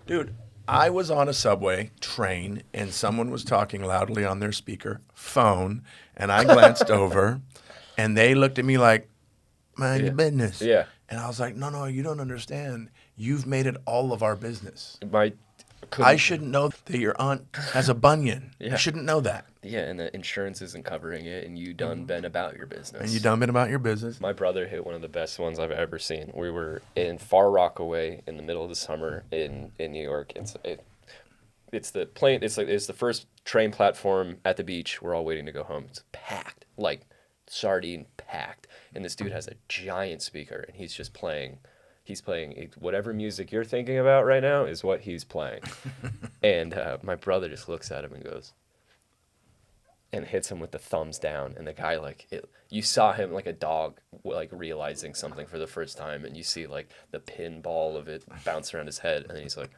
Dude, I was on a subway train and someone was talking loudly on their speaker phone, and I glanced over, and they looked at me like, "Mind your business." Yeah. And I was like, "No, you don't understand. You've made it all of our business. My I shouldn't know that your aunt has a bunion. I shouldn't know that. Yeah, and the insurance isn't covering it, and you done been about your business. And you done been about your business." My brother hit one of the best ones I've ever seen. We were in Far Rockaway in the middle of the summer in New York. It's the plane. It's the first train platform at the beach. We're all waiting to go home. It's packed, like sardine packed. And this dude has a giant speaker, and he's just playing. He's playing whatever music you're thinking about right now is what he's playing. And my brother just looks at him and goes, and hits him with the thumbs down. And the guy, you saw him like a dog, like realizing something for the first time. And you see like the pinball of it bounce around his head. And then he's like,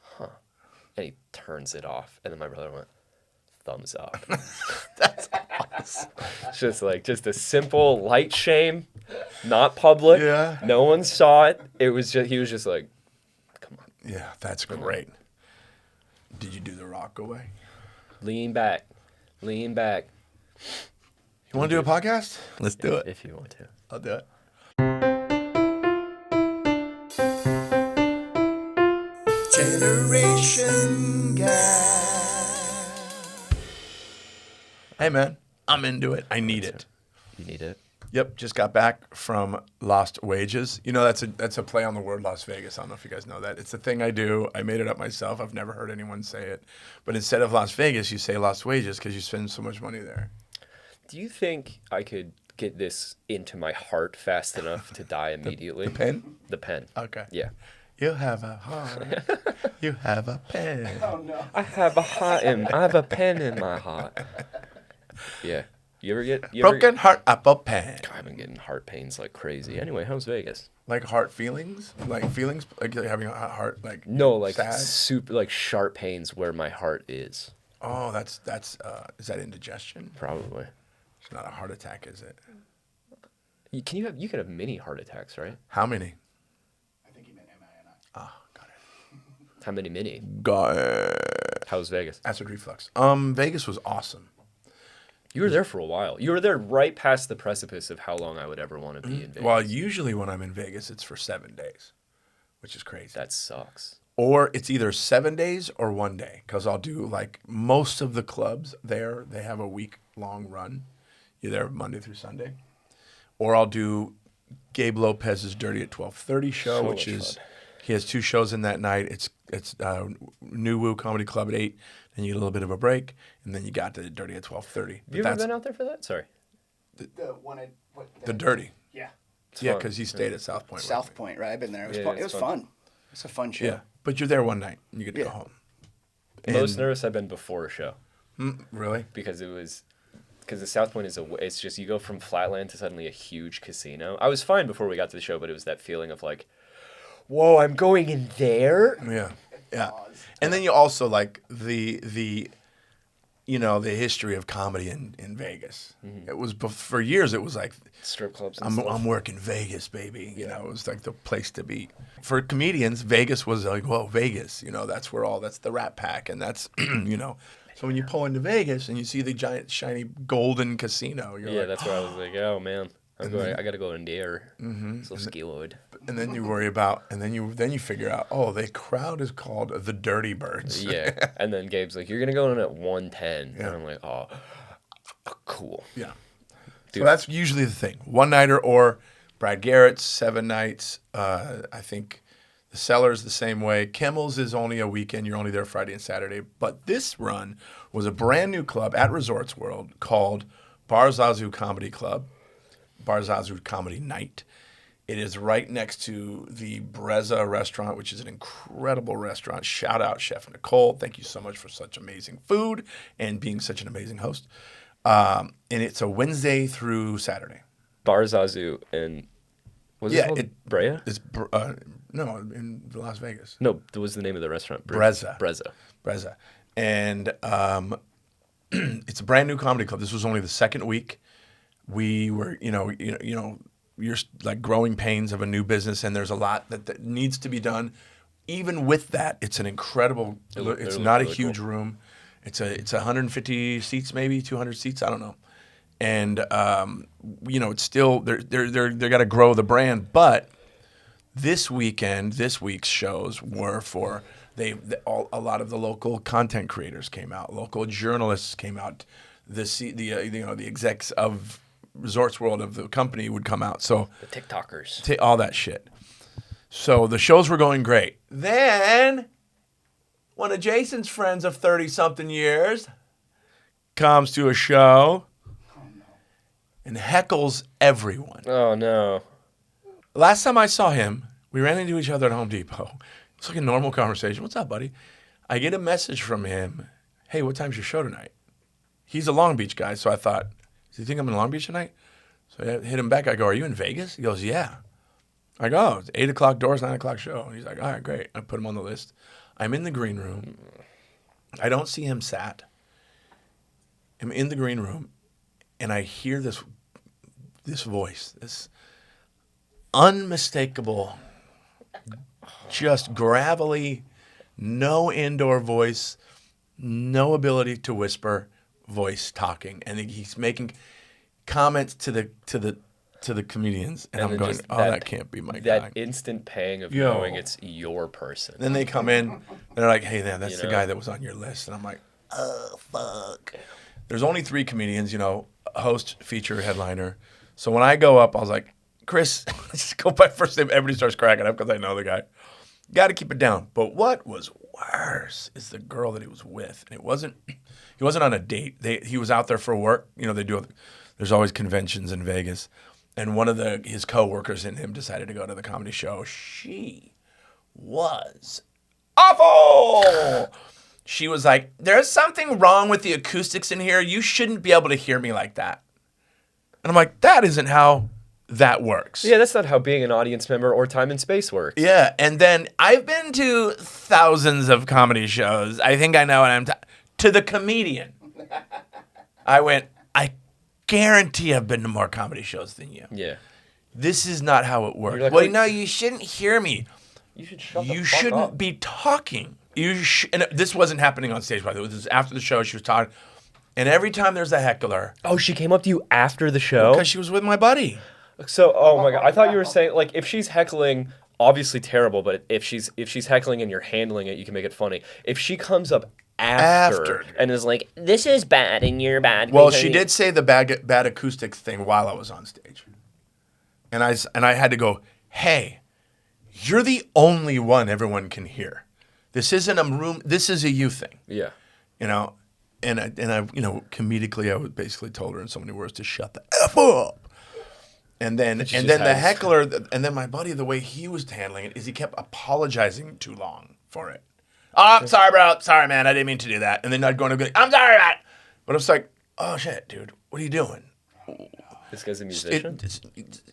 huh. And he turns it off. And then my brother went, thumbs up. That's awesome. Just a simple light shame, not public. Yeah. No one saw it. He was just like, come on. Yeah, that's great. Did you do the Rockaway? Lean back. You want to do a podcast? Let's do it. If you want to. I'll do it. Generation Gap. Hey, man. I'm into it. I need it. You need it? Yep, just got back from Lost Wages. You know, that's a play on the word Las Vegas. I don't know if you guys know that. It's a thing I do. I made it up myself. I've never heard anyone say it. But instead of Las Vegas, you say Lost Wages because you spend so much money there. Do you think I could get this into my heart fast enough to die immediately? The pen? The pen. Okay. Yeah. You have a heart. You have a pen. Oh, no. I have a pen in my heart. Yeah. You ever get Broken heart apple pen. God, I've been getting heart pains like crazy. Anyway, how's Vegas? Like heart feelings? Like feelings? Like having a heart like No, like sad? super like sharp pains where my heart is. Oh, that's is that indigestion? Probably. It's not a heart attack, is it? You can have mini heart attacks, right? How many? I think he meant M-I-N-I. Oh, got it. How many mini? Got it. How's Vegas? Acid reflux. Vegas was awesome. You were there for a while. You were there right past the precipice of how long I would ever want to be in Vegas. Well, usually when I'm in Vegas, it's for 7 days, which is crazy. That sucks. Or it's either 7 days or 1 day, because I'll do like most of the clubs there. They have a week-long run. You're there Monday through Sunday. Or I'll do Gabe Lopez's Dirty at 12:30 show, So which much is fun. he has 2 shows in that night. It's New Woo Comedy Club at 8. Then you get a little bit of a break, and then you got to Dirty at 12:30. Have you ever been out there for that? Sorry. The one I... The Dirty. Yeah. Yeah, fun. because he stayed at South Point. South Point, right? I've been there. It was Yeah, fun. it's It was fun. fun. It's a fun show. Yeah, but you're there one night, and you get to go Yeah. home. Most And- nervous I've been before a show Really? because the South Point it's just you go from flatland to suddenly a huge casino. I was fine before we got to the show, but it was that feeling of like, whoa, I'm going in there. Yeah, yeah. And then you also like the history of comedy in Vegas. It was for years. It was like Strip clubs and stuff. I'm working Vegas, baby. You know, it was like the place to be. For comedians, Vegas was like, whoa, Vegas. You know, that's the Rat Pack, and that's So when you pull into Vegas and you see the giant shiny golden casino, you're like, that's where I was like, oh man, I got to go in there. So skiloid. and then you worry about, and then you figure out, oh, the crowd is called the Dirty Birds. Yeah, and then Gabe's like, you're gonna go in at 110, Yeah. and I'm like, oh, cool. Yeah. Dude. So that's usually the thing. One nighter or Brad Garrett's 7 nights. I think the Cellar's the same way. Kimmel's is only a weekend. You're only there Friday and Saturday. But this run was a brand new club at Resorts World called Bar Zazu Comedy Club, Bar Zazu Comedy Night. It is right next to the Brezza restaurant, which is an incredible restaurant. Shout out Chef Nicole. Thank you so much for such amazing food and being such an amazing host. And it's a Wednesday through Saturday. Bar Zazu and was it called Brea? It's no, in Las Vegas. No, that was the name of the restaurant. Brezza. Brezza. And it's a brand new comedy club. This was only the second week. We were, you're like growing pains of a new business, and there's a lot that needs to be done even with that, it's an incredible. It's not a huge room. It's 150 seats, maybe 200 seats. I don't know. And it's still they got to grow the brand. But this week's shows were for a lot of the local content creators came out, local journalists came out, the execs of Resorts World of the company would come out. So The TikTokers. All that shit. So the shows were going great. Then one of Jason's friends of 30-something years comes to a show and heckles everyone. Oh, no. Last time I saw him, we ran into each other at Home Depot. It's like a normal conversation. What's up, buddy? I get a message from him. Hey, what time's your show tonight? He's a Long Beach guy, so I thought, does he think I'm in Long Beach tonight? So I hit him back. I go, are you in Vegas? He goes, yeah. I go, oh, it's 8 o'clock doors, 9 o'clock show. And he's like, all right, great. I put him on the list. I'm in the green room. I don't see him sat. I'm in the green room, and I hear this voice, this unmistakable, just gravelly, no indoor voice, no ability to whisper voice talking, and he's making comments to the comedians, and I'm going, that can't be my guy. That instant pang of knowing it's your person. Then they come in, and they're like, hey, that's the guy that was on your list, and I'm like, oh, fuck. There's only 3 comedians, host, feature, headliner. So when I go up, I was like, Chris, just go by first name. Everybody starts cracking up because I know the guy. Got to keep it down. But what was worse is the girl that he was with. And he wasn't on a date. He was out there for work. There's always conventions in Vegas. And one of his coworkers and him decided to go to the comedy show. She was awful. She was like, there's something wrong with the acoustics in here. You shouldn't be able to hear me like that. And I'm like, that isn't how that works. Yeah, that's not how being an audience member or time and space works. Yeah, and then I've been to thousands of comedy shows. I think I know what I'm to the comedian. I went, I guarantee I've been to more comedy shows than you. Yeah. This is not how it works. Like, well, no, you shouldn't hear me. You should shut the fuck up. You shouldn't be talking. And this wasn't happening on stage, by the way. This was after the show. She was talking. And every time there's a heckler. Oh, she came up to you after the show? Because she was with my buddy. So, oh my God. I thought you were saying, like, if she's heckling, obviously terrible, but if she's heckling and you're handling it, you can make it funny. If she comes up after and is like, this is bad and you're bad. Well, she did say the bad acoustics thing while I was on stage. And I had to go, hey, you're the only one everyone can hear. This isn't a room. This is a you thing. Yeah. And I comedically, I basically told her in so many words to shut the F up. And then the heckler, and then my buddy, the way he was handling it is he kept apologizing too long for it. Oh, sorry, bro. Sorry, man. I didn't mean to do that. And then I'd go and be, I'm sorry about it. But it's like, oh, shit, dude. What are you doing? This guy's a musician?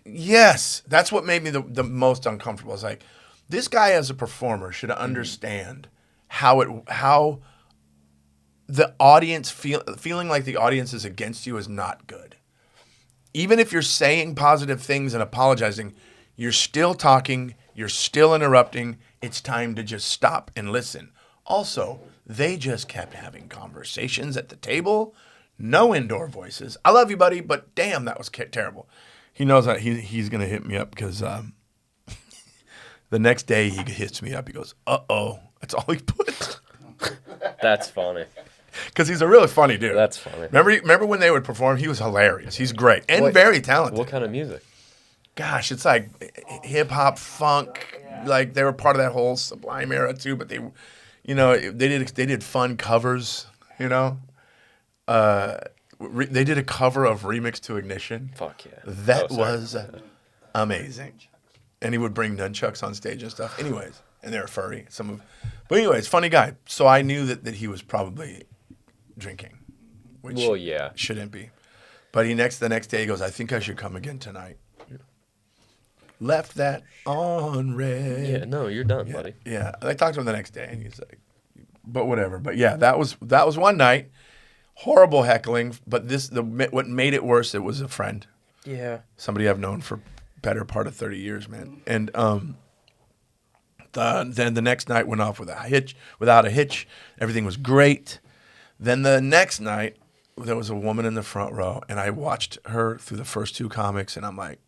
Yes. That's what made me the most uncomfortable. It's like, this guy as a performer should understand how the audience feeling like the audience is against you is not good. Even if you're saying positive things and apologizing, you're still talking, you're still interrupting. It's time to just stop and listen. Also, they just kept having conversations at the table. No indoor voices. I love you, buddy, but damn, that was terrible. He knows that he's going to hit me up because the next day he hits me up. He goes, uh-oh. That's all he put. That's funny. Because he's a really funny dude. That's funny. Remember when they would perform? He was hilarious. He's great and very talented. What kind of music? Gosh, it's like hip hop, funk. Like they were part of that whole Sublime era too. But they did fun covers. They did a cover of Remix to Ignition. Fuck yeah. That was amazing. And he would bring nunchucks on stage and stuff. Anyways, and they were furry. But anyways, funny guy. So I knew that he was probably drinking, which shouldn't be. But the next day he goes, I think I should come again tonight. Left that on red. Yeah, no, you're done, buddy. Yeah, I talked to him the next day, and he's like, but whatever. But yeah, that was one night. Horrible heckling, but what made it worse, it was a friend. Yeah. Somebody I've known for better part of 30 years, man. And Then the next night went off without a hitch. Everything was great. Then the next night, there was a woman in the front row, and I watched her through the first 2 comics, and I'm like,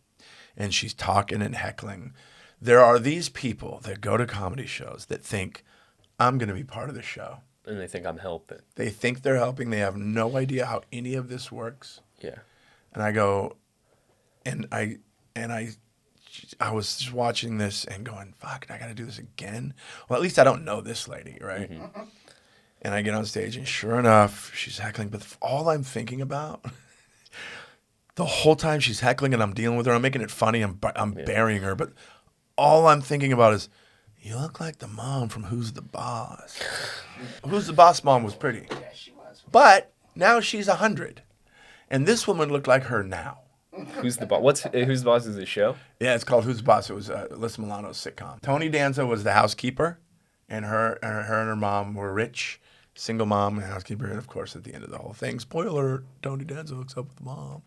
and she's talking and heckling. There are these people that go to comedy shows that think, I'm going to be part of the show. And they think I'm helping. They think they're helping. They have no idea how any of this works. Yeah. And I go, and I was just watching this and going, fuck, I got to do this again? Well, at least I don't know this lady, right? Mm-hmm. And I get on stage, and sure enough, she's heckling. But all I'm thinking about, the whole time she's heckling and I'm dealing with her, I'm making it funny, I'm burying her. But all I'm thinking about is, you look like the mom from Who's the Boss. Who's the Boss mom was pretty. Yeah, she was. But now she's 100. And this woman looked like her now. Who's the Boss? Who's the Boss is the show? Yeah, it's called Who's the Boss. It was Alyssa Milano's sitcom. Tony Danza was the housekeeper, and her and her mom were rich. Single mom and housekeeper, and of course, at the end of the whole thing, spoiler, Tony Danza hooks up with the mom.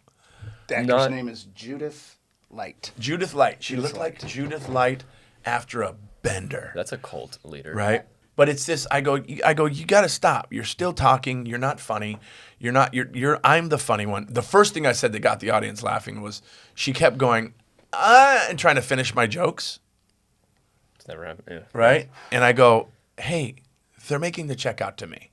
The actor's name is Judith Light. Judith Light. She looked like Judith Light after a bender. That's a cult leader. Right? But it's this, I go, you got to stop. You're still talking. You're not funny. I'm the funny one. The first thing I said that got the audience laughing was she kept going, and trying to finish my jokes. It's never happened. Yeah. Right? And I go, hey, they're making the check out to me.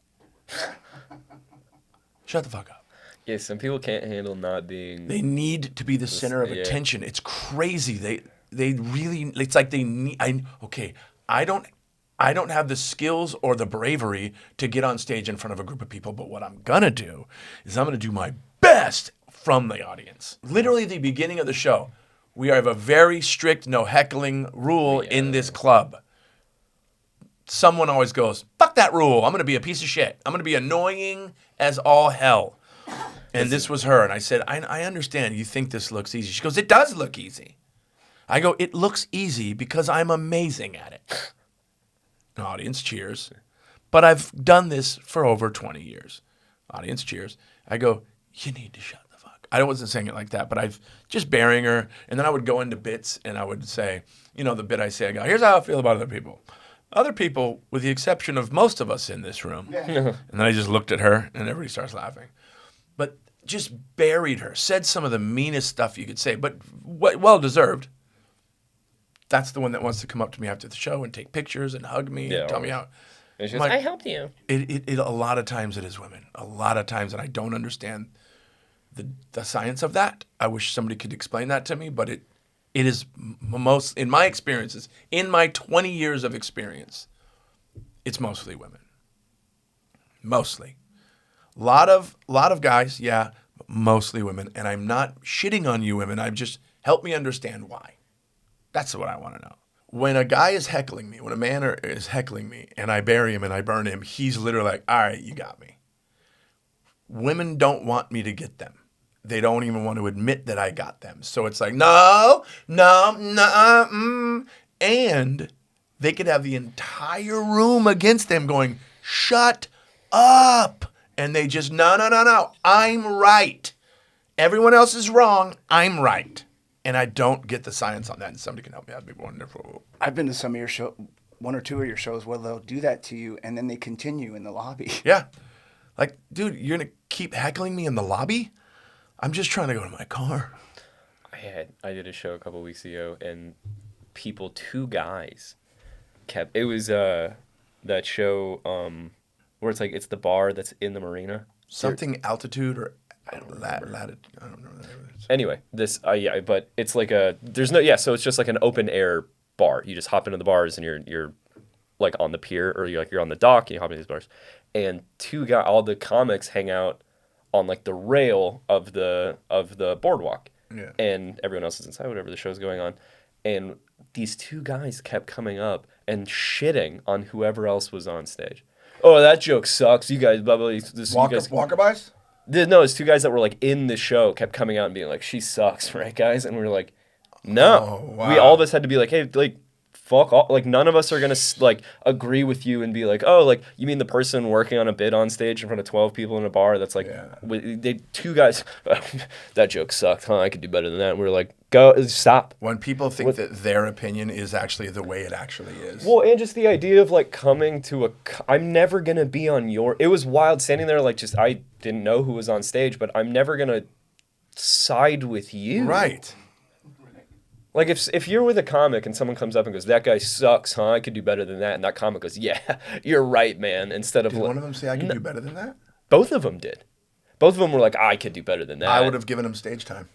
Shut the fuck up. Yeah, some people can't handle not being. They need to be the center of attention. It's crazy. They really. It's like they need. I don't have the skills or the bravery to get on stage in front of a group of people. But what I'm gonna do is I'm gonna do my best from the audience. Literally, the beginning of the show, we have a very strict no heckling rule in this club. Someone always goes, fuck that rule. I'm going to be a piece of shit. I'm going to be annoying as all hell. And this was her. And I said, I understand you think this looks easy. She goes, it does look easy. I go, it looks easy because I'm amazing at it. Audience cheers. But I've done this for over 20 years. Audience cheers. I go, you need to shut the fuck. I wasn't saying it like that, but I've just burying her. And then I would go into bits and I would say, the bit I say, I go, here's how I feel about other people. Other people, with the exception of most of us in this room. Yeah. And then I just looked at her, and everybody starts laughing. But just buried her, said some of the meanest stuff you could say, but well-deserved. That's the one that wants to come up to me after the show and take pictures and hug me and tell me how. And she goes, I helped you. It a lot of times it is women. A lot of times, and I don't understand the science of that. I wish somebody could explain that to me, but it is most, in my experiences, in my 20 years of experience, it's mostly women. Mostly. A lot of guys, yeah, but mostly women. And I'm not shitting on you women. I'm just, help me understand why. That's what I want to know. When a guy is heckling me, when a man is heckling me, and I bury him and I burn him, he's literally like, all right, you got me. Women don't want me to get them. They don't even want to admit that I got them. So it's like, no. And they could have the entire room against them going, shut up. And they just, no. I'm right. Everyone else is wrong. I'm right. And I don't get the science on that. And somebody can help me. That'd be wonderful. I've been to some of your show, 1 or 2 of your shows where they'll do that to you and then they continue in the lobby. Yeah. Like, dude, you're going to keep heckling me in the lobby? I'm just trying to go to my car. I did a show a couple weeks ago, and 2 guys it was that show where it's like it's the bar that's in the marina. Something altitude or latitude. I don't know. Anyway, this but it's like so it's just like an open air bar. You just hop into the bars and you're like on the pier or you're on the dock and you hop into these bars. And 2 guys, all the comics hang out on like the rail of the boardwalk. Yeah. And everyone else is inside, whatever the show's going on. And these 2 guys kept coming up and shitting on whoever else was on stage. Oh, that joke sucks. You guys, blah, blah, Walkaboys? No, it's 2 guys that were like in the show kept coming out and being like, she sucks, right, guys? And we were like, no. Oh, wow. We all of us had to be like, hey, like, fuck all. Like, none of us are gonna like agree with you and be like, oh, like, you mean the person working on a bit on stage in front of 12 people in a bar that's like, they two guys, that joke sucked, huh? I could do better than that. And we're like, go, stop. When people think that their opinion is actually the way it actually is. Well, and just the idea of like coming to I'm never gonna be on your. It was wild standing there, like, just, I didn't know who was on stage, but I'm never gonna side with you. Right. Like, if you're with a comic and someone comes up and goes, that guy sucks, huh? I could do better than that. And that comic goes, yeah, you're right, man. Instead of Did one of them say I could do better than that? Both of them did. Both of them were like, I could do better than that. I would have given him stage time.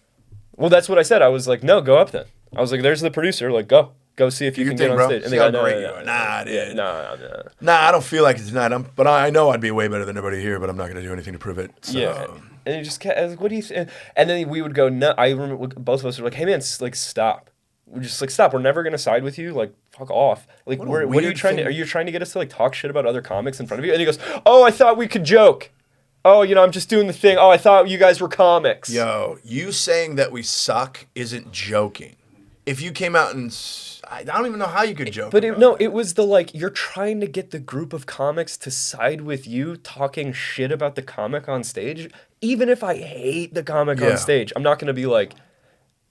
Well, that's what I said. I was like, no, go up then. I was like, there's the producer. Like, go see if you can get on stage. And they go, no. Nah, dude. No. Nah, I don't feel like it's not. But I know I'd be way better than everybody here, but I'm not going to do anything to prove it. So. Yeah. And you just kept, I was like, what do you think? And then we would go, no. I remember both of us were like, hey, man, like, stop. We're just like, stop. We're never going to side with you. Like, fuck off. Like, what are you trying to, are you trying to get us to, like, talk shit about other comics in front of you? And he goes, oh, I thought we could joke. Oh, I'm just doing the thing. Oh, I thought you guys were comics. Yo, you saying that we suck isn't joking. If you came out and... I don't even know how you could joke. But it was the, like, you're trying to get the group of comics to side with you talking shit about the comic on stage. Even if I hate the comic on stage, I'm not going to be like...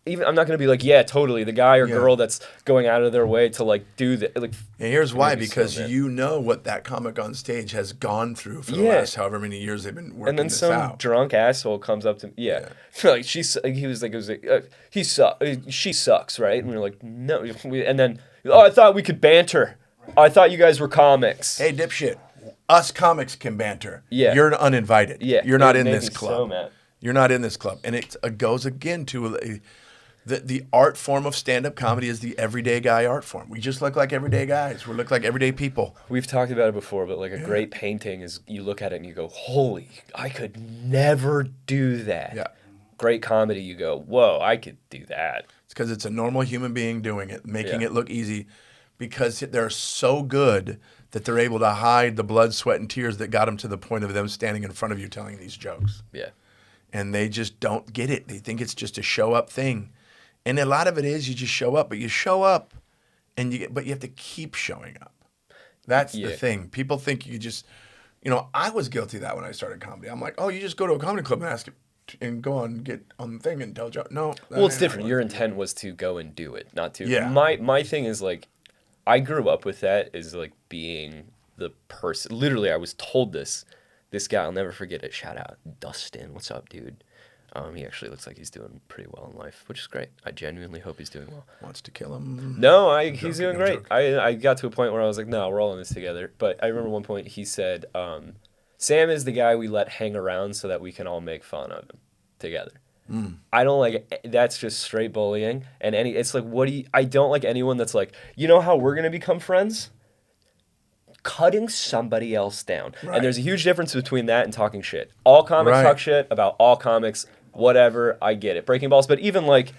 I'm not going to be like, yeah, totally, the guy or girl that's going out of their way to, like, do that. Like, and here's why, because you know what that comic on stage has gone through for the last however many years they've been working and then this some out. Drunk asshole comes up to me, like, he sucks, she sucks, right? And we were like, no, and then, oh, I thought we could banter. I thought you guys were comics. Hey, dipshit, us comics can banter. Yeah. You're uninvited. Yeah. You're not in this club. So mad. You're not in this club. And it goes again to... The art form of stand-up comedy is the everyday guy art form. We just look like everyday guys. We look like everyday people. We've talked about it before, but like a great painting is you look at it and you go, holy, I could never do that. Yeah. Great comedy, you go, whoa, I could do that. It's because it's a normal human being doing it, making it look easy, because they're so good that they're able to hide the blood, sweat, and tears that got them to the point of them standing in front of you telling these jokes. Yeah. And they just don't get it. They think it's just a show-up thing. And a lot of it is you just show up, but you show up, but you have to keep showing up. That's the thing. People think you just, I was guilty of that when I started comedy. I'm like, oh, you just go to a comedy club and ask it, and go on, get on the thing and tell jokes. No. Well, it's different. Your intent was to go and do it, not to. Yeah. My thing is like, I grew up with that is like being the person. Literally, I was told this guy, I'll never forget it. Shout out Dustin. What's up, dude? He actually looks like he's doing pretty well in life, which is great. I genuinely hope he's doing well. Wants to kill him. No, he's doing great. I got to a point where I was like, no, we're all in this together. But I remember one point he said, Sam is the guy we let hang around so that we can all make fun of him together. I don't like, that's just straight bullying. And it's like, I don't like anyone that's like, you know how we're going to become friends? Cutting somebody else down. Right. And there's a huge difference between that and talking shit. All comics talk shit about all comics, whatever, I get it. Breaking balls, but even like,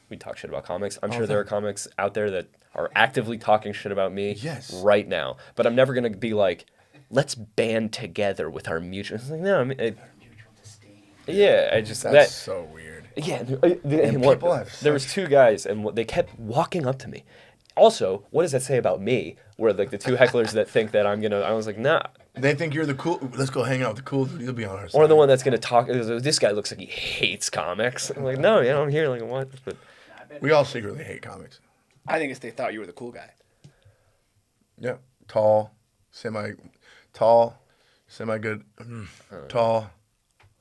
we talk shit about comics. I'm sure there are comics out there that are actively talking shit about me right now. But I'm never going to be like, let's band together with our mutual. It's like, no, I mean, that's so weird. Yeah. There was two guys, and they kept walking up to me. Also, what does that say about me? Where like the two hecklers that think that I was like, nah. They think you're the cool. Let's go hang out with the cool dude. You'll be on our side. Or the one that's gonna talk. This guy looks like he hates comics. I'm like, no, I'm here. Like what? But we all secretly hate comics. I think it's they thought you were the cool guy. Yeah, tall, semi good, tall.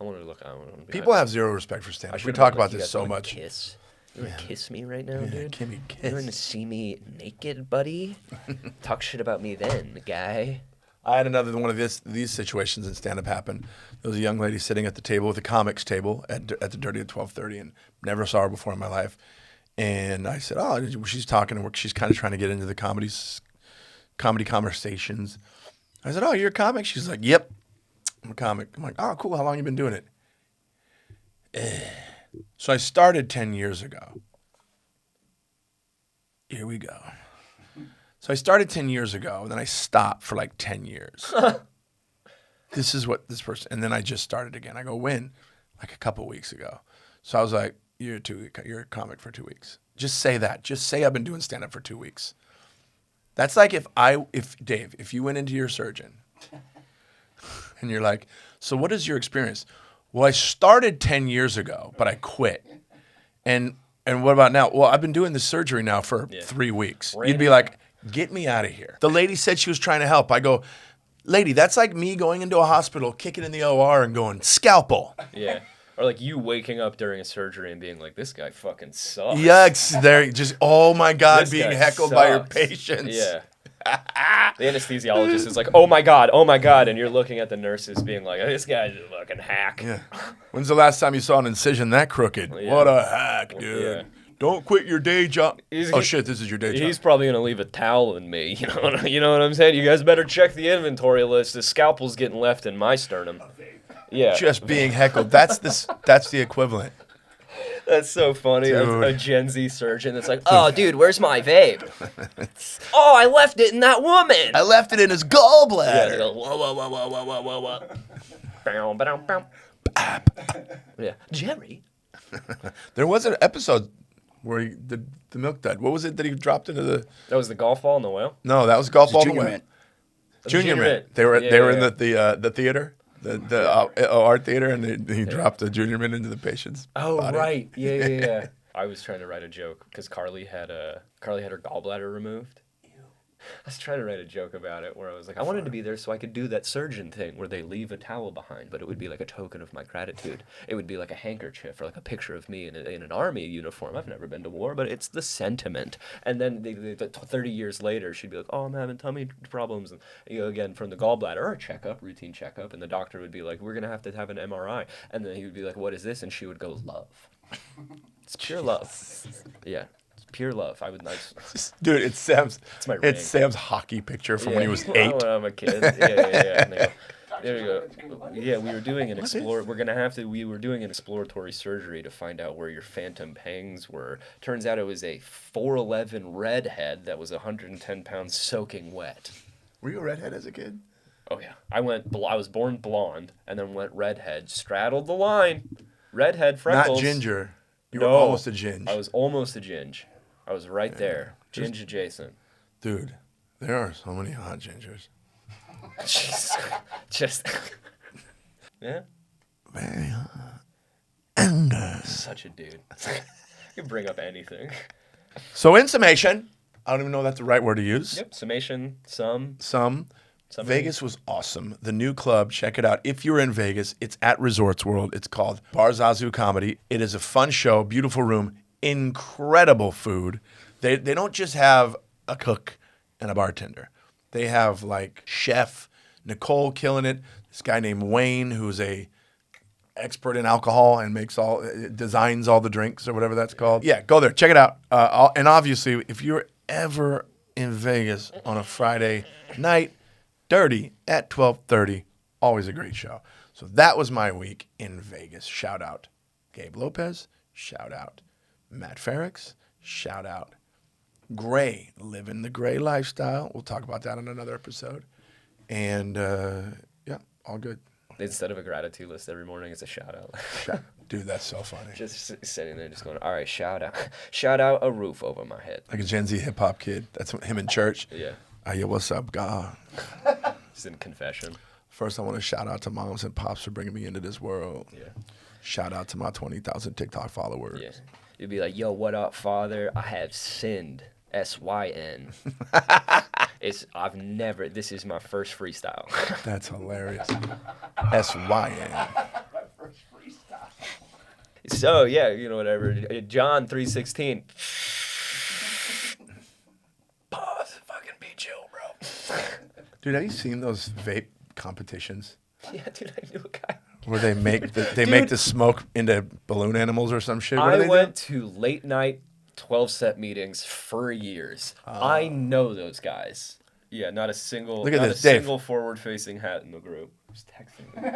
I want to look. People have zero respect for stand-up. We talk about this so much. Kiss. You want to kiss me right now, dude? Give me a kiss. You want to see me naked, buddy? Talk shit about me then, guy. I had another one of these situations in stand-up happen. There was a young lady sitting at the table with a comics table at the Dirty at 12:30, and never saw her before in my life. And I said, oh, she's talking to work. She's kind of trying to get into the comedy conversations. I said, oh, you're a comic? She's like, yep, I'm a comic. I'm like, oh, cool. How long you been doing it? So I started 10 years ago. Here we go. So I started 10 years ago, and then I stopped for like 10 years. This is what this person, and then I just started again. I go, when? Like a couple weeks ago. So I was like, you're a comic for 2 weeks. Just say that. Just say I've been doing stand-up for 2 weeks. That's like if Dave, if you went into your surgeon and you're like, so what is your experience? Well, I started 10 years ago, but I quit. And what about now? Well, I've been doing this surgery now for 3 weeks. You'd be like, get me out of here. The lady said she was trying to help. I go, lady, that's like me going into a hospital, kicking in the OR and going, scalpel. Yeah. Or like you waking up during a surgery and being like, this guy fucking sucks. Yucks. They're just, oh my God, This being guy heckled by your sucks. patients. Yeah. The anesthesiologist is like, oh my God. And you're looking at the nurses being like, this guy's a fucking hack. Yeah. When's the last time you saw an incision that crooked? Yeah. What a hack, dude. Yeah. Don't quit your day job. He's- Oh, shit, this is your day job. He's probably going to leave a towel in me. You know what I'm saying? You guys better check the inventory list. The scalpel's getting left in my sternum. Yeah. Just being heckled. That's the equivalent. That's so funny. Dude. A Gen Z surgeon that's like, oh, dude, where's my vape? Oh, I left it in that woman. I left it in his Yeah, gallbladder. they go, whoa, whoa, whoa, whoa, whoa, whoa, whoa, whoa. Bow, bow, bow. Yeah. Jerry? There was an episode where the milk dud. What was it that he dropped into the? That was the golf ball and the whale? No, that was golf ball. Junior Mint. Junior Junior Mint. Mint. They were Yeah, in yeah. the theater, the art theater, and he dropped a Junior Mint into the patient's Oh, body. right. Yeah. I was trying to write a joke because Carly had her gallbladder removed. I was trying to write a joke about it where I was like, I wanted to be there so I could do that surgeon thing where they leave a towel behind, but it would be like a token of my gratitude. It would be like a handkerchief or like a picture of me in an army uniform. I've never been to war, but it's the sentiment. And then 30 years later, she'd be like, oh, I'm having tummy problems. And again, from the gallbladder or a checkup, routine checkup. And the doctor would be like, we're going to have an MRI. And then he would be like, what is this? And she would go, love. It's pure love. Yeah. Pure love. I would nice. Dude, it's Sam's. my ring. It's Sam's hockey picture from when he was 8. When I'm a kid. Yeah. And they go, there you go. Yeah, we were doing an We were doing an exploratory surgery to find out where your phantom pangs were. Turns out it was a 4'11" redhead that was 110 pounds soaking wet. Were you a redhead as a kid? Oh yeah, I was born blonde and then went redhead. Straddled the line. Redhead freckles. Not ginger. You were No, almost a ginge. I was almost a ginge. I was right there, ginge adjacent. Dude, there are so many hot gingers. Jesus. Just yeah. Very hot. And Such a dude. You can bring up anything. so in summation, I don't even know if that's the right word to use. Yep. Summation. Some. Summary. Summary. Vegas was awesome. The new club, check it out. If you're in Vegas, it's at Resorts World. It's called Bar Zazu Comedy. It is a fun show, beautiful room, incredible food. They don't just have a cook and a bartender. They have like chef Nicole killing it. This guy named Wayne, who's a expert in alcohol and designs all the drinks or whatever that's called. Yeah, go there, check it out. And obviously, if you're ever in Vegas on a Friday night, Dirty at 12:30, always a great show. So that was my week in Vegas. Shout out Gabe Lopez. Shout out Matt Ferrix. Shout out Gray, living the Gray lifestyle. We'll talk about that on another episode. And yeah, all good. Instead of a gratitude list every morning, it's a shout out. Dude, that's so funny. Just sitting there, just going, all right, shout out a roof over my head. Like a Gen Z hip hop kid. That's him in church. Yeah. Yo, what's up, God? He's in confession. First, I want to shout out to moms and pops for bringing me into this world. Yeah. Shout out to my 20,000 TikTok followers. Yeah. You'd be like, yo, what up, Father? I have sinned. SYN. This is my first freestyle. That's hilarious. SYN. So, yeah, whatever. John 3:16. Pause. Fucking be chill, bro. Dude, have you seen those vape competitions Yeah, dude, I knew a guy. where they make the smoke into balloon animals or some shit? What do I they went to late night 12-step meetings for years. I know those guys. Yeah, not a single Look at this, Dave. single forward-facing hat in the group. Who's texting me?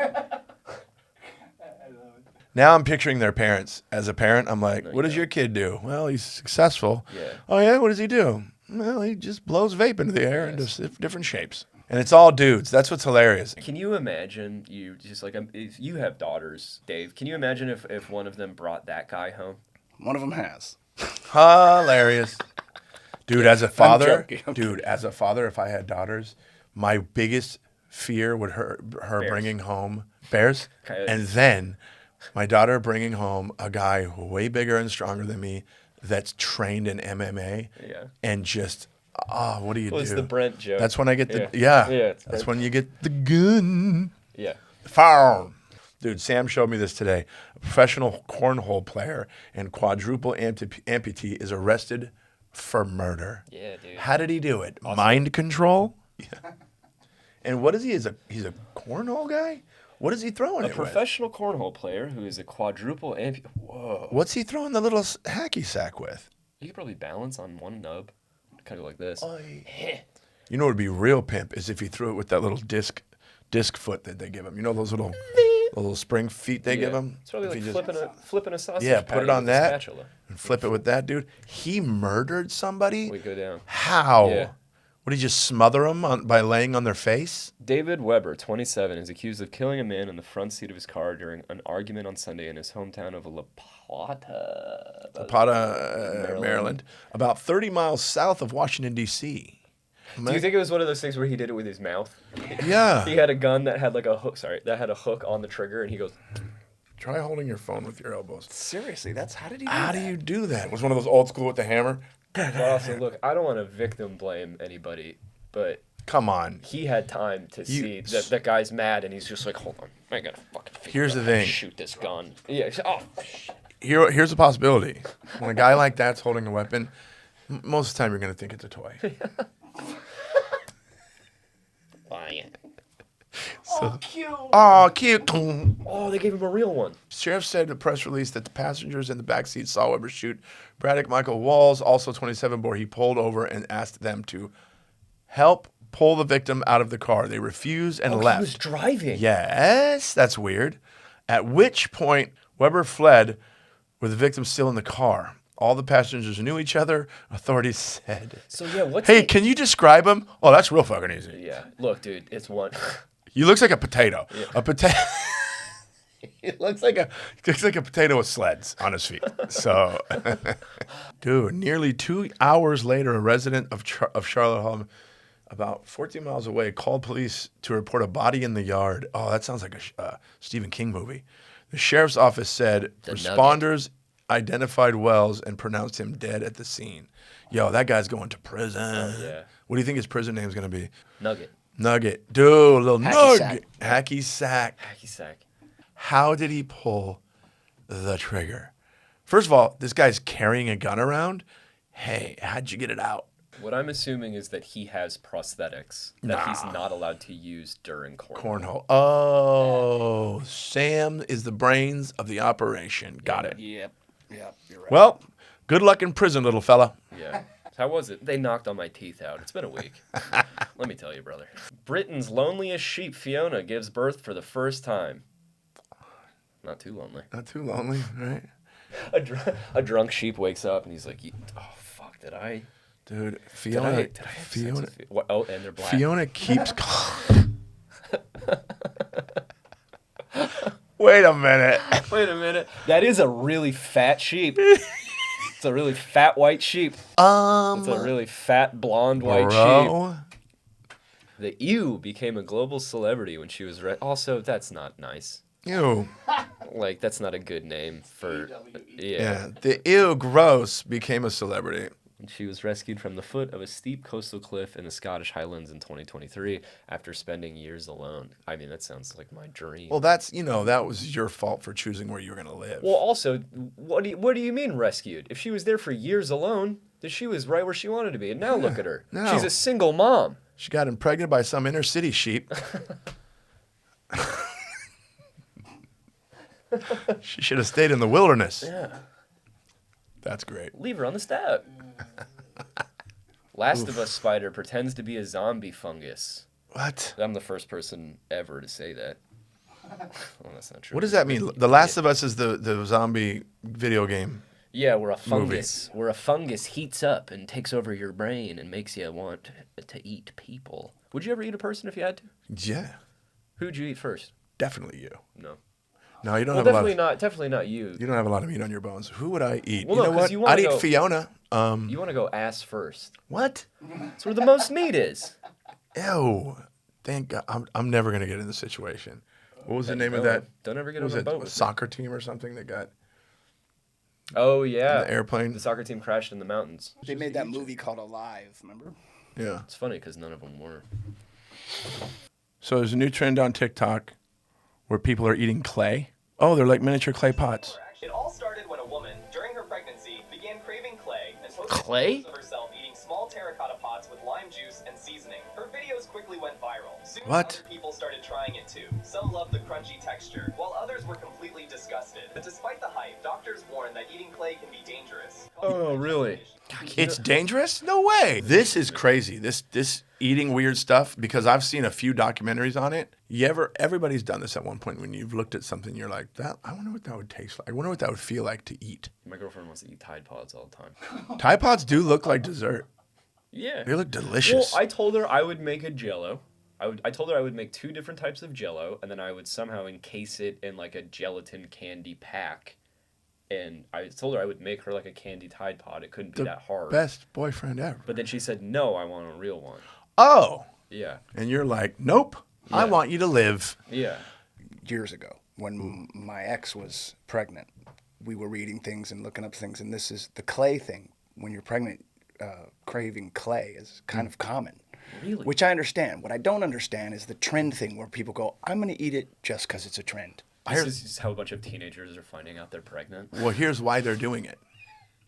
Now I'm picturing their parents. As a parent, I'm like, what does your kid do? Well, he's successful. Yeah. Oh, yeah? What does he do? Well, he just blows vape into the air into different shapes. And it's all dudes. That's what's hilarious. Can you imagine if you have daughters, Dave, can you imagine if one of them brought that guy home? One of them has. Hilarious. Dude, as a father, joking, I'm if I had daughters, my biggest fear would her Bears. bringing home bears, Coyotes. and then my daughter bringing home a guy way bigger and stronger than me that's trained in MMA, Yeah. and just what do you Well, do? it's the Brent joke. That's when I get the Yeah, it's That's Brent. when you get the gun. Yeah. Fire. Dude, Sam showed me this today. A professional cornhole player and quadruple amputee is arrested for murder. Yeah, dude. How did he do it? Mind control? Yeah. And what is he? He's a cornhole guy? What is he throwing A it with? professional cornhole player who is a quadruple Whoa. What's he throwing the little hacky sack with? You could probably balance on one nub. Kind of like this. You know what would be real pimp is if he threw it with that little disc foot that they give him. You know those little spring feet they give him? It's probably If like he flipping a sausage Yeah, put patty it on with a that spatula. and flip it with that, dude. He murdered somebody? We go down. How? Yeah. Would he just smother them by laying on their face? David Weber, 27, is accused of killing a man in the front seat of his car during an argument on Sunday in his hometown of La Plata, Maryland. About 30 miles south of Washington, D.C. Do you think it was one of those things where he did it with his mouth? Yeah. He had a gun that had like a hook. That had a hook on the trigger, and he goes. Try holding your phone with your elbows. Seriously, how did he do How that? do you do that? Was one of those old school with the hammer? But also, look, I don't want to victim blame anybody, but Come on. he had time to see that that guy's mad, and he's just like, hold on, I gotta fucking figure Here's out the how to thing. shoot this gun. Yeah. Oh. Here's a possibility. When a guy like that's holding a weapon, most of the time you're going to think it's a toy. Cute. Oh, cute. Oh, they gave him a real one. Sheriff said in a press release that the passengers in the backseat saw Weber shoot Braddock Michael Walls, also 27, before he pulled over and asked them to help pull the victim out of the car. They refused and left. He was driving. Yes, that's weird. At which point, Weber fled with the victim still in the car. All the passengers knew each other, authorities said. So yeah, what's Hey, can you describe him? Oh, that's real fucking easy. Yeah, look, dude, it's one. He looks like a potato. Yeah. A potato. He looks like a potato with sleds on his feet. So, dude, nearly 2 hours later, a resident of Charlotte Hall, about 14 miles away, called police to report a body in the yard. Oh, that sounds like a Stephen King movie. The sheriff's office said responders identified Wells and pronounced him dead at the scene. Yo, that guy's going to prison. Oh, yeah. What do you think his prison name's going to be? Nugget. Dude, little Hacky nugget. Hacky sack. Hacky sack. How did he pull the trigger? First of all, this guy's carrying a gun around. Hey, how'd you get it out? What I'm assuming is that he has prosthetics that he's not allowed to use during cornhole. Oh, Sam is the brains of the operation. Got it. Yep, you're right. Well, good luck in prison, little fella. Yeah. How was it? They knocked all my teeth out. It's been a week. Let me tell you, brother. Britain's loneliest sheep, Fiona, gives birth for the first time. Not too lonely. Not too lonely, right? A drunk sheep wakes up and he's like, oh, fuck, did I... Dude, Fiona. Did I have sex with what? Oh, and they're black. Fiona keeps. Wait a minute. Wait a minute. That is a really fat sheep. It's a really fat white sheep. It's a really fat blonde white sheep. The ewe became a global celebrity when she was also, that's not nice. Ew. Like, that's not a good name for... Yeah. The ew gross became a celebrity. She was rescued from the foot of a steep coastal cliff in the Scottish Highlands in 2023 after spending years alone. I mean, that sounds like my dream. Well, that was your fault for choosing where you were going to live. Well, also, what do you mean rescued? If she was there for years alone, then she was right where she wanted to be. And now look at her. No. She's a single mom. She got impregnated by some inner city sheep. She should have stayed in the wilderness. Yeah. That's great. Leave her on the step. Last of Us spider pretends to be a zombie fungus. What? I'm the first person ever to say that. Well, that's not true. What does that mean? The Last of Us is the zombie video game. Yeah, where a fungus, heats up and takes over your brain and makes you want to eat people. Would you ever eat a person if you had to? Yeah, Who'd you eat first? definitely you. No. No, you don't Well, have a lot definitely not you. You don't have a lot of meat on your bones. Who would I eat? Well, you no, know 'cause what? you wanna I'd eat go- Fiona. You want to go ass first. What? That's where the most meat is. Ew. Thank God. I'm never gonna get in this situation. What was the name of that? Don't ever get Was on a it boat a with me. soccer team or something that got Oh yeah, in the airplane? The soccer team crashed in the mountains. They made that movie called Alive, remember? Yeah. It's funny because none of them were. So there's a new trend on TikTok where people are eating clay. Oh, they're like miniature clay pots. It all started when a woman, during her pregnancy, began craving clay and posted Clay? photos of herself eating small terracotta pots with lime juice and seasoning. Her videos quickly went viral. Soon What? other people started trying it too. Some loved the crunchy texture, while others were completely disgusted. But despite the hype, doctors warn that eating clay can be dangerous. Oh, really? It's dangerous? No way. This is crazy. This eating weird stuff, because I've seen a few documentaries on it. Everybody's done this at one point when you've looked at something, you're like, I wonder what that would taste like. I wonder what that would feel like to eat. My girlfriend wants to eat Tide Pods all the time. Tide Pods do look like dessert. Yeah. They look delicious. Well, I told her I would make a Jello. I told her I would make 2 different types of Jello, and then I would somehow encase it in like a gelatin candy pack. And I told her I would make her like a candy Tide Pod. It couldn't be that hard. Best boyfriend ever. But then she said, "No, I want a real one." Oh. Yeah. And you're like, nope. I Yeah. want you to live. Yeah. Years ago, when my ex was pregnant, we were reading things and looking up things, and this is the clay thing. When you're pregnant, craving clay is kind of common. Really? Which I understand. What I don't understand is the trend thing where people go, I'm going to eat it just because it's a trend. This is just how a bunch of teenagers are finding out they're pregnant. Well, here's why they're doing it.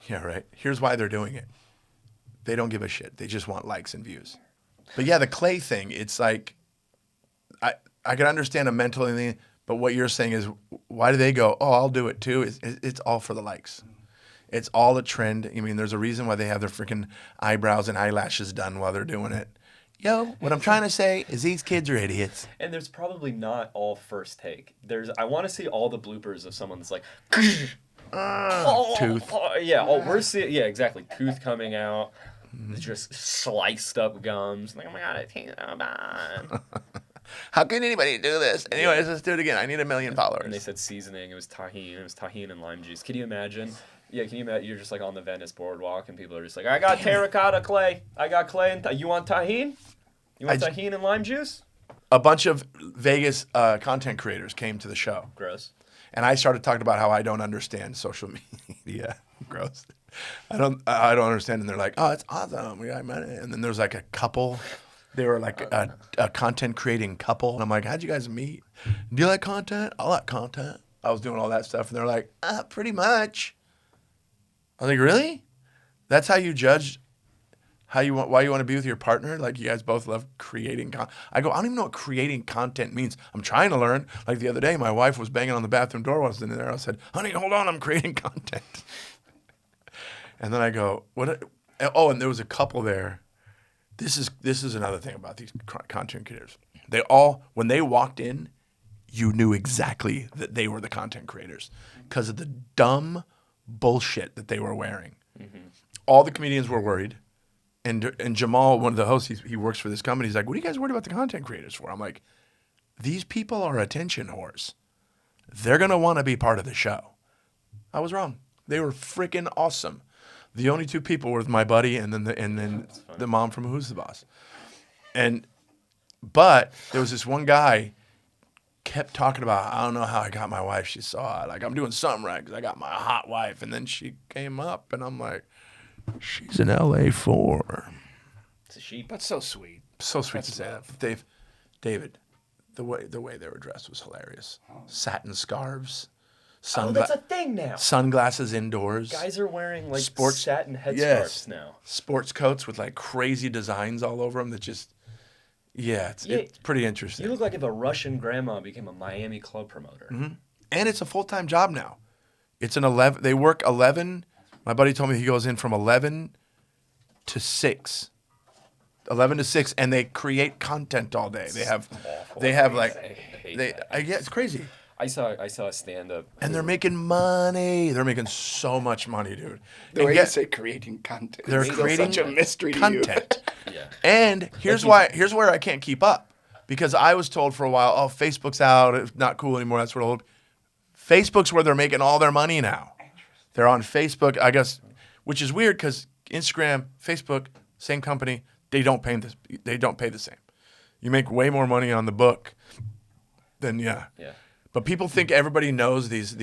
Yeah, right. Here's why they're doing it. They don't give a shit. They just want likes and views. But yeah, the clay thing, it's like, I can understand a mental thing, but what you're saying is, why do they go, oh, I'll do it too? It's all for the likes. It's all a trend. I mean, there's a reason why they have their freaking eyebrows and eyelashes done while they're doing it. Yo, what I'm trying to say is these kids are idiots. And there's probably not all first take. I want to see all the bloopers of someone that's like, Tooth. yeah, we're seeing, yeah, exactly, tooth coming out, just sliced up gums. Like, oh my god, it tastes so bad. How can anybody do this? Anyways, let's do it again. I need 1 million followers. And they said seasoning. It was tahini and lime juice. Can you imagine? Yeah, can you imagine? You're just like on the Venice boardwalk, and people are just like, I got terracotta clay. I got clay and you want tahini? You want tahini and lime juice? A bunch of Vegas content creators came to the show. Gross. And I started talking about how I don't understand social media. Gross. I don't understand. And they're like, oh, it's awesome. We got money. And then there's like a couple. They were like a content creating couple. And I'm like, how'd you guys meet? Do you like content? I like content. I was doing all that stuff. And they're like, pretty much. I was like, really? That's how you judge why you want to be with your partner? Like, you guys both love creating content. I go, I don't even know what creating content means. I'm trying to learn. Like the other day, my wife was banging on the bathroom door. I was in there. I said, honey, hold on. I'm creating content. And then I go, what? Oh, and there was a couple there. This is another thing about these content creators. They all, when they walked in, you knew exactly that they were the content creators because of the dumb bullshit that they were wearing. Mm-hmm. All the comedians were worried. And Jamal, one of the hosts, he works for this company. He's like, what are you guys worried about the content creators for? I'm like, these people are attention whores. They're going to want to be part of the show. I was wrong. They were freaking awesome. The only 2 people were my buddy and then the mom from Who's the Boss. But there was this one guy kept talking about, I don't know how I got my wife. She saw it. Like, I'm doing something right because I got my hot wife. And then she came up and I'm like, she's an LA4. It's a sheep. But so sweet. So sweet to say that. David, the way they were dressed was hilarious. Satin scarves. Oh, that's a thing now. Sunglasses indoors. Guys are wearing like Sports- satin headscarves Yes. now. Sports coats with like crazy designs all over them that just, it's pretty interesting. You look like if a Russian grandma became a Miami club promoter. Mm-hmm. And it's a full-time job now. It's an 11, they work 11. My buddy told me he goes in from 11 to 6. 11 to 6, and they create content all day. They have like, I hate that. it's crazy. I saw a stand-up. And they're making money. They're making so much money, dude. The way you say creating content. They're It's still creating such a mystery to content. Yeah. And here's where I can't keep up. Because I was told for a while, oh, Facebook's out. It's not cool anymore. That's what old. Facebook's where they're making all their money now. They're on Facebook, I guess, which is weird because Instagram, Facebook, same company, they don't pay the same. You make way more money on the book than Yeah. But people think everybody knows these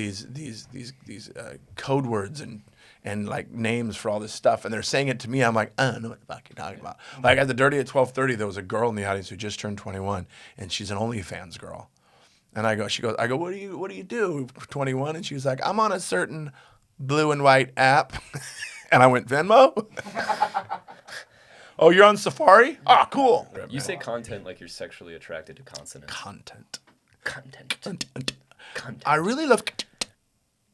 code words and like names for all this stuff, and they're saying it to me. I'm like, I don't know what the fuck you're talking about. Like at the Dirty at 12:30, there was a girl in the audience who just turned 21, and she's an OnlyFans girl. And I go, what do you do for 21? And she was like, I'm on a certain blue and white app. And I went, Venmo? Oh, you're on Safari? Ah, cool. You say content like you're sexually attracted to consonants. Content. I I really love.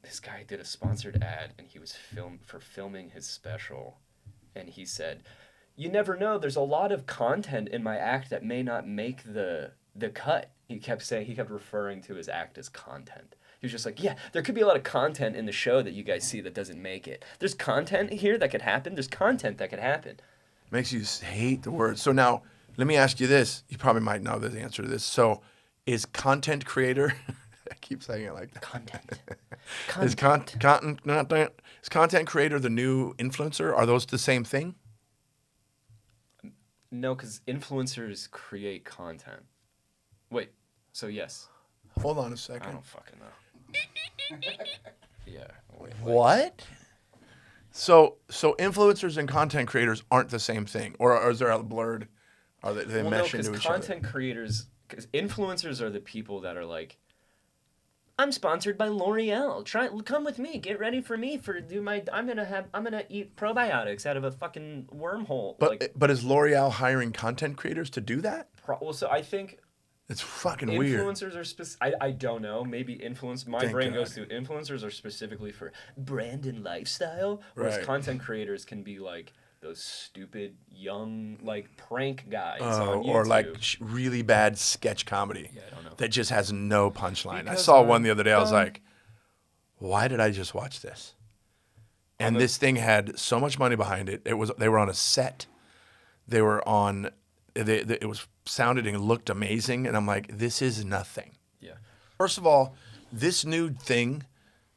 This guy did a sponsored ad, and he was filming his special, and he said, "You never know. There's a lot of content in my act that may not make the cut." He kept referring to his act as content. He was just like, "Yeah, there could be a lot of content in the show that you guys see that doesn't make it. There's content here that could happen. There's content that could happen." Makes you hate the word. So now, let me ask you this. You probably might know the answer to this. So, is content creator? I keep saying it like that. Content. Is is content creator the new influencer? Are those the same thing? No, because influencers create content. Wait, so yes. Hold on a I second. don't fucking know. Yeah. Wait. What? So influencers and content creators aren't the same thing, or is there a blurred? Are they mesh into each content other? creators, because influencers are the people that are like, I'm sponsored by L'Oreal. Come with me. Get ready for me I'm gonna eat probiotics out of a fucking wormhole. But is L'Oreal hiring content creators to do that? So I think It's fucking weird. influencers are I don't know. Maybe my Thank brain God. goes to influencers are specifically for brand and lifestyle, whereas Right. content creators can be like those stupid young like prank guys on YouTube. Or like really bad sketch comedy Yeah, I don't know. that just has no punchline. I Because saw I'm one the other day. I was dumb. like, why did I just watch this? And this thing had so much money behind it. They were on a set. They were on. It was sounded and looked amazing, and I'm like, this is nothing. Yeah. First of all, this new thing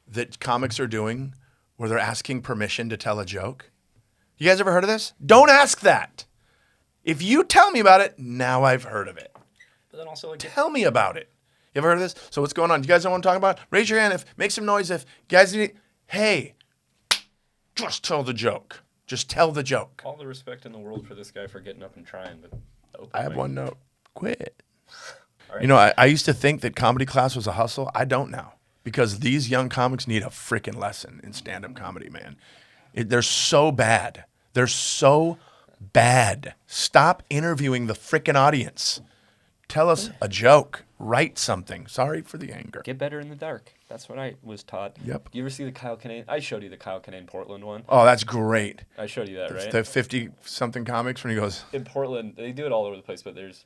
that comics are doing, where they're asking permission to tell a joke. You guys ever heard of this? Don't ask that. If you tell me about it, now I've heard of it. But then also like Tell me about it. You ever heard of this? So what's going on? You guys don't want to talk about it? Raise your hand make some noise if you guys need. Hey, just tell the joke. Just tell the joke. all the respect in the world for this guy for getting up and trying, but I have one note. Quit. All right. You know, I used to think that comedy class was a hustle. I don't now. Because these young comics need a freaking lesson in stand-up comedy, man. They're so bad. They're so bad. Stop interviewing the freaking audience. Tell us a joke. Write something. Sorry for the anger. Get better in the dark. That's what I was taught. Yep. You ever see the Kyle Kinane? I showed you the Kyle Kinane Portland one. Oh, that's great. I showed you that, right? The 50-something comics when he goes, In Portland, they do it all over the place, but there's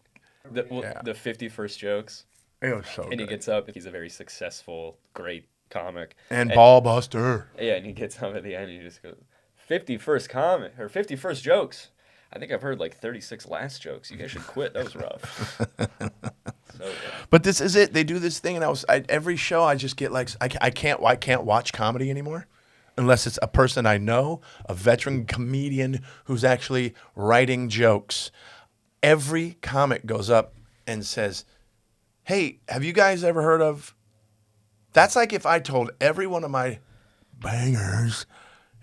the Yeah. 51st jokes, it was so and he good. gets up. He's a very successful, great comic. And ball buster. Yeah, and he gets up at the end and he just goes, 51st comic, or 51st jokes. I think I've heard like 36 last jokes. You guys should quit. That was rough. So, yeah. But this is it. They do this thing, and every show I just get like I can't watch comedy anymore unless it's a person I know, a veteran comedian who's actually writing jokes. Every comic goes up and says, "Hey, have you guys ever heard of?" That's like if I told every one of my bangers,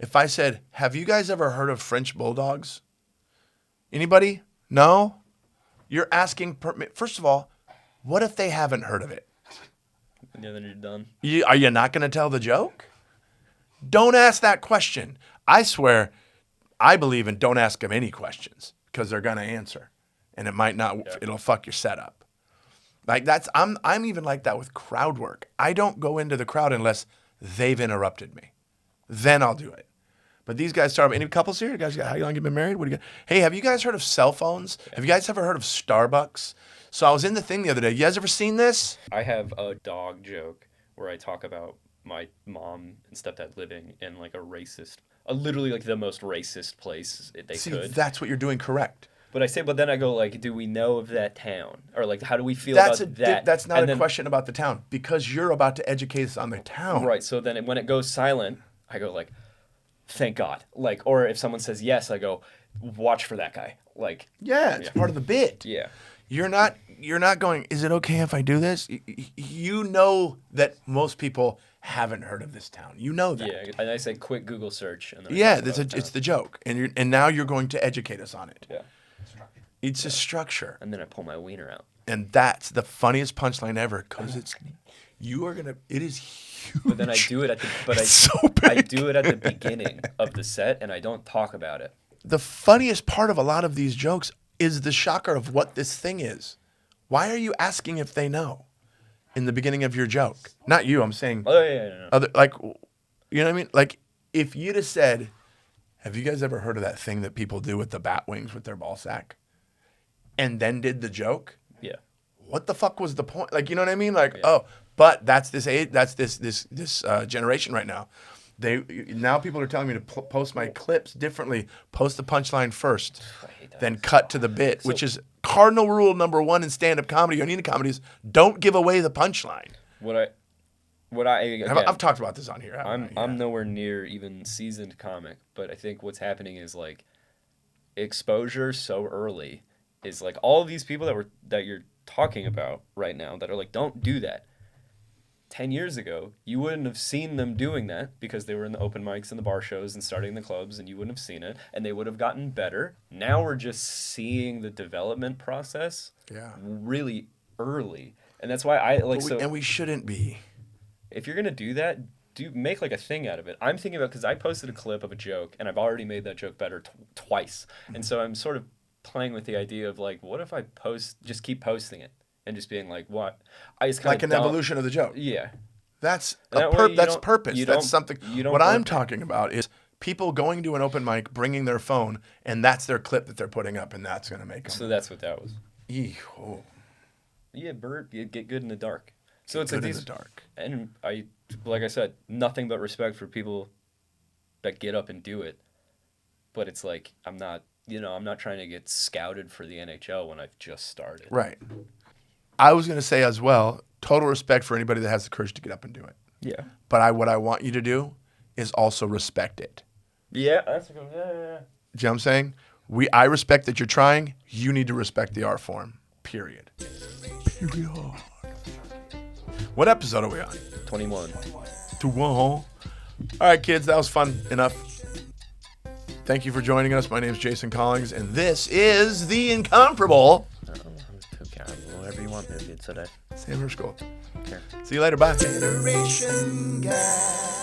if I said, "Have you guys ever heard of French bulldogs?" Anybody? No? You're asking first of all, what if they haven't heard of it? And then you're done. Are you not going to tell the joke? Don't ask that question. I swear, I believe in don't ask them any questions because they're going to answer, and it might not. Yeah. It'll fuck your setup. Like that's I'm even like that with crowd work. I don't go into the crowd unless they've interrupted me. Then I'll do it. But these guys start. Any couples here? You guys, how long you been married? What do you got? Hey, have you guys heard of cell phones? Have you guys ever heard of Starbucks? So I was in the thing the other day. You guys ever seen this? I have a dog joke where I talk about my mom and stepdad living in like literally like the most racist place they See, could. that's what you're doing correct. But I say, but then I go like, do we know of that town, or like, how do we feel That's about that? That's not And a then- question about the town because you're about to educate us on the town. Right. So then when it goes silent, I go like, thank God. Like, or if someone says yes, I go, watch for that guy. Like, Yeah, it's part of the bit. yeah. You're not going, is it okay if I do this? You know that most people haven't heard of this town. You know that. Yeah. And I say quick Google search. And then I Yeah, talk that's about it's that. the joke. And now you're going to educate us on it. Yeah. It's a structure. And then I pull my wiener out. And that's the funniest punchline ever because it is huge. But then I do it It's so I big. do it at the beginning of the set, and I don't talk about it. The funniest part of a lot of these jokes is the shocker of what this thing is. Why are you asking if they know in the beginning of your joke? Not you, I'm saying Oh yeah, no. other, like, you know what I mean? Like, if you'd have said, have you guys ever heard of that thing that people do with the bat wings with their ball sack? And then did the joke? Yeah. What the fuck was the point? Like, you know what I mean? Like, oh, but that's this age, that's this generation right now. Now people are telling me to post my clips differently. Post the punchline first, I hate that. then cut to the bit, which is cardinal rule number 1 in stand-up comedy or any comedies. Don't give away the punchline. Again, I've talked about this on here. haven't I? I'm nowhere near even seasoned comic, but I think what's happening is like exposure so early is like all of these people that you're talking about right now that are like, don't do that. 10 years ago, you wouldn't have seen them doing that because they were in the open mics and the bar shows and starting the clubs, and you wouldn't have seen it, and they would have gotten better. Now we're just seeing the development process really early. And that's why I like and we shouldn't be. if you're gonna do that, make like a thing out of it. I'm thinking about, because I posted a clip of a joke and I've already made that joke better twice, and so I'm sort of playing with the idea of like, what if I just keep posting it and just being like, what? I just Like an evolution of the joke. Yeah. That's That way you that's don't- purpose. you That's don't- something. you don't What I'm burp it. talking about is people going to an open mic, bringing their phone, and that's their clip that they're putting up, and that's going to make them. So that's what that was. Oh, Yeah, Bert, you get good in the dark. So it's good like in these, the dark. and like I said, nothing but respect for people that get up and do it. But it's like, I'm not trying to get scouted for the NHL when I've just started. Right. I was going to say as well, total respect for anybody that has the courage to get up and do it. Yeah. But what I want you to do is also respect it. Yeah, that's a good. Yeah. Do you know what I'm saying? I respect that you're trying. You need to respect the art form. Period. Period. What episode are we on? 21. All right, kids, that was fun enough. Thank you for joining us. My name is Jason Collins, and this is The Incomparable. Whatever you want, maybe today. Sam Hirschgold. Okay. See you later. Bye. Generation Guy.